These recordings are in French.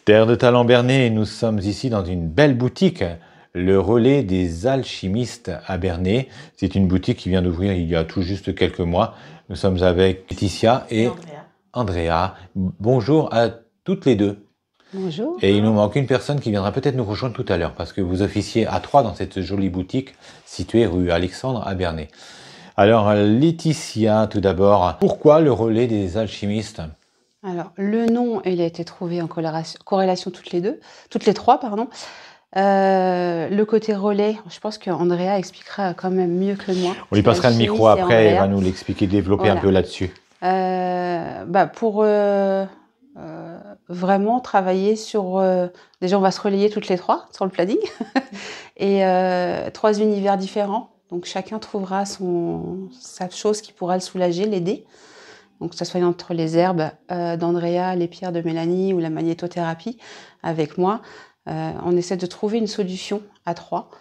Terre de talent Bernay, nous sommes ici dans une belle boutique, le Relais des Alchimistes à Bernay. C'est une boutique qui vient d'ouvrir il y a tout juste quelques mois. Nous sommes avec Laetitia et Andrea. Bonjour à toutes les deux. Bonjour. Et il nous manque une personne qui viendra peut-être nous rejoindre tout à l'heure parce que vous officiez à 3 dans cette jolie boutique située rue Alexandre à Bernay. Alors Laetitia, tout d'abord, pourquoi le Relais des Alchimistes ? Alors, le nom, il a été trouvé en corrélation toutes les trois, pardon. Le côté relais, je pense qu'Andrea expliquera quand même mieux que moi. On lui passera le micro après, elle va nous l'expliquer, développer un peu là-dessus. Pour vraiment travailler sur... déjà, on va se relayer toutes les trois sur le planning. Et 3 univers différents. Donc, chacun trouvera sa chose qui pourra le soulager, l'aider. Donc, que ce soit entre les herbes d'Andrea, les pierres de Mélanie ou la magnétothérapie avec moi, on essaie de trouver une solution à 3.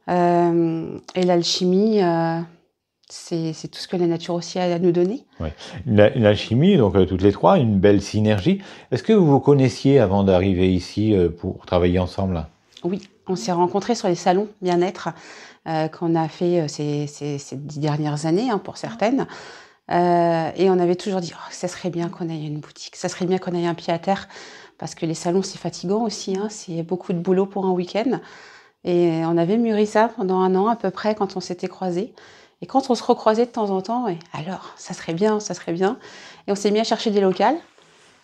Et l'alchimie, c'est tout ce que la nature aussi a à nous donner. Ouais. L'alchimie, donc toutes les 3, une belle synergie. Est-ce que vous vous connaissiez avant d'arriver ici pour travailler ensemble ? Oui, on s'est rencontrés sur les salons bien-être qu'on a fait ces 10 dernières années, pour certaines. Et on avait toujours dit, ça serait bien qu'on aille à une boutique, ça serait bien qu'on aille un pied à terre, parce que les salons, c'est fatigant aussi, c'est beaucoup de boulot pour un week-end. Et on avait mûri ça pendant 1 an à peu près quand on s'était croisés. Et quand on se recroisait de temps en temps, alors, ça serait bien, ça serait bien. Et on s'est mis à chercher des locales.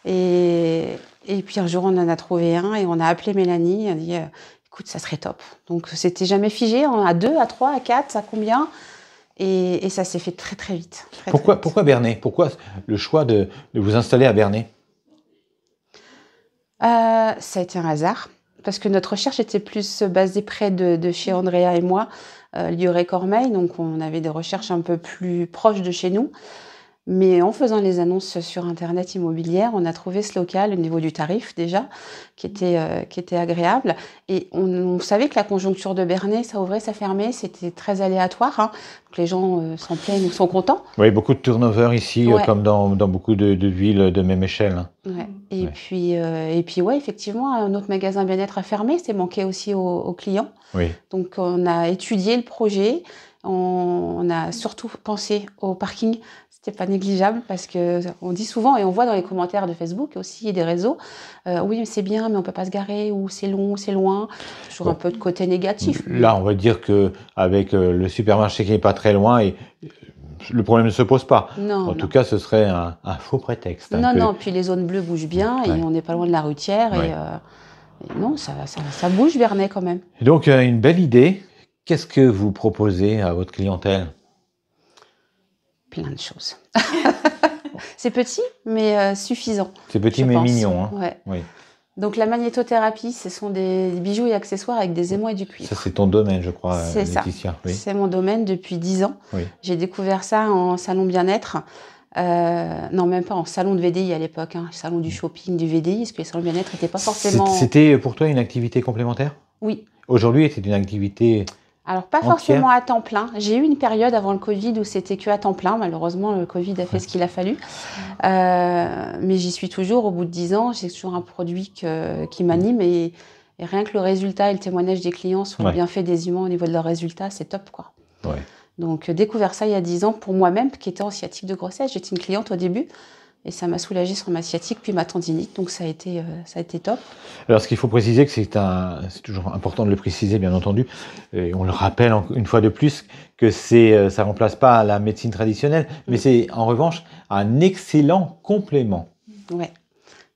Et puis un jour, on en a trouvé un et on a appelé Mélanie. Elle a dit, écoute, ça serait top. Donc, c'était jamais figé, à 2, à 3, à 4, à combien ? Et ça s'est fait très très vite. Pourquoi Bernay ? Pourquoi le choix de vous installer à Bernay ? Ça a été un hasard, parce que notre recherche était plus basée près de chez Andrea et moi, Lieuret-Cormeilles, donc on avait des recherches un peu plus proches de chez nous. Mais en faisant les annonces sur Internet immobilière, on a trouvé ce local au niveau du tarif déjà, qui était agréable. Et on savait que la conjoncture de Bernay, ça ouvrait, ça fermait, c'était très aléatoire. Donc les gens s'en plaignent ou sont contents. Oui, beaucoup de turnover ici, comme dans beaucoup de villes de même échelle. Ouais. Et puis, effectivement, un autre magasin bien-être a fermé, c'est manqué aussi aux clients. Oui. Donc on a étudié le projet, on a surtout pensé au parking. C'était pas négligeable parce que on dit souvent et on voit dans les commentaires de Facebook aussi et des réseaux, oui c'est bien mais on peut pas se garer ou c'est long, c'est loin. Toujours un peu de côté négatif. Là, on va dire que avec le supermarché qui n'est pas très loin et le problème ne se pose pas. En tout cas, ce serait un faux prétexte. Non, puis les zones bleues bougent bien et on n'est pas loin de la routière et non, ça bouge Bernay quand même. Donc une belle idée. Qu'est-ce que vous proposez à votre clientèle ? Plein de choses. C'est petit, mais suffisant. C'est petit mais mignon. Ouais. Oui. Donc la magnétothérapie, ce sont des bijoux et accessoires avec des émaux et du cuivre. Ça, c'est ton domaine, je crois, Laetitia. C'est ça. Oui. C'est mon domaine depuis 10 ans. Oui. J'ai découvert ça en salon bien-être. Non, même pas en salon de VDI à l'époque. Salon du shopping, du VDI, parce que les salons bien-être n'étaient pas forcément... C'était pour toi une activité complémentaire ? Oui. Aujourd'hui, c'est une activité... Alors, pas entière. forcément à temps plein. J'ai eu une période avant le Covid où c'était que à temps plein. Malheureusement, le Covid a fait ce qu'il a fallu. Mais j'y suis toujours. Au bout de 10 ans, j'ai toujours un produit qui m'anime. Et rien que le résultat et le témoignage des clients sur le bienfait des humains au niveau de leurs résultats, c'est top, quoi. Ouais. Donc, découvert ça il y a 10 ans pour moi-même, qui était en sciatique de grossesse. J'étais une cliente au début. Et ça m'a soulagée sur ma sciatique, puis ma tendinite. Donc, ça a été top. Alors, ce qu'il faut préciser, c'est toujours important de le préciser, bien entendu, et on le rappelle une fois de plus, que ça remplace pas la médecine traditionnelle, mais c'est en revanche un excellent complément. Ouais.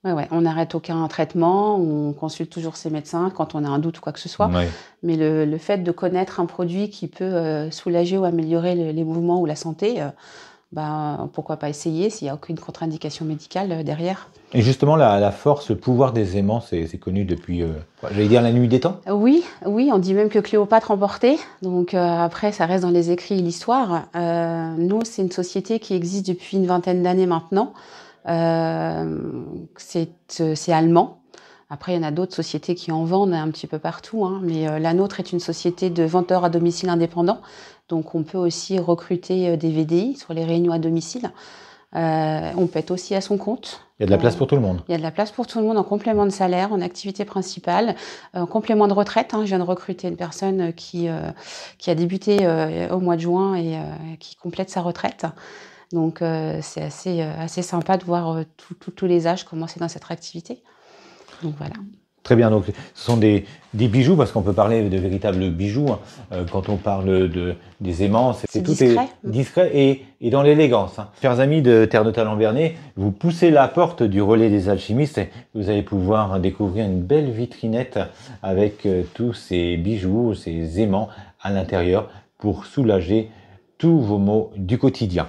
On n'arrête aucun traitement, on consulte toujours ses médecins quand on a un doute ou quoi que ce soit. Ouais. Mais le fait de connaître un produit qui peut soulager ou améliorer les mouvements ou la santé... pourquoi pas essayer s'il n'y a aucune contre-indication médicale derrière. Et justement, la force, le pouvoir des aimants, c'est connu depuis, j'allais dire, la nuit des temps ? Oui, on dit même que Cléopâtre emportait. Donc après, ça reste dans les écrits et l'histoire. Nous, c'est une société qui existe depuis une 20aine d'années maintenant. C'est allemand. Après, il y en a d'autres sociétés qui en vendent un petit peu partout, mais la nôtre est une société de vendeurs à domicile indépendants. Donc, on peut aussi recruter des VDI sur les réunions à domicile. On peut être aussi à son compte. Il y a de la place pour tout le monde. Il y a de la place pour tout le monde en complément de salaire, en activité principale, en complément de retraite. Je viens de recruter une personne qui a débuté au mois de juin et qui complète sa retraite. Donc c'est assez sympa de voir tous les âges commencer dans cette activité. Donc voilà. Très bien, donc ce sont des bijoux, parce qu'on peut parler de véritables bijoux, quand on parle des aimants, C'est tout discret. est discret et dans l'élégance. Chers amis de Terre de Talent Bernay, vous poussez la porte du relais des alchimistes et vous allez pouvoir découvrir une belle vitrinette avec tous ces bijoux, ces aimants à l'intérieur pour soulager tous vos maux du quotidien.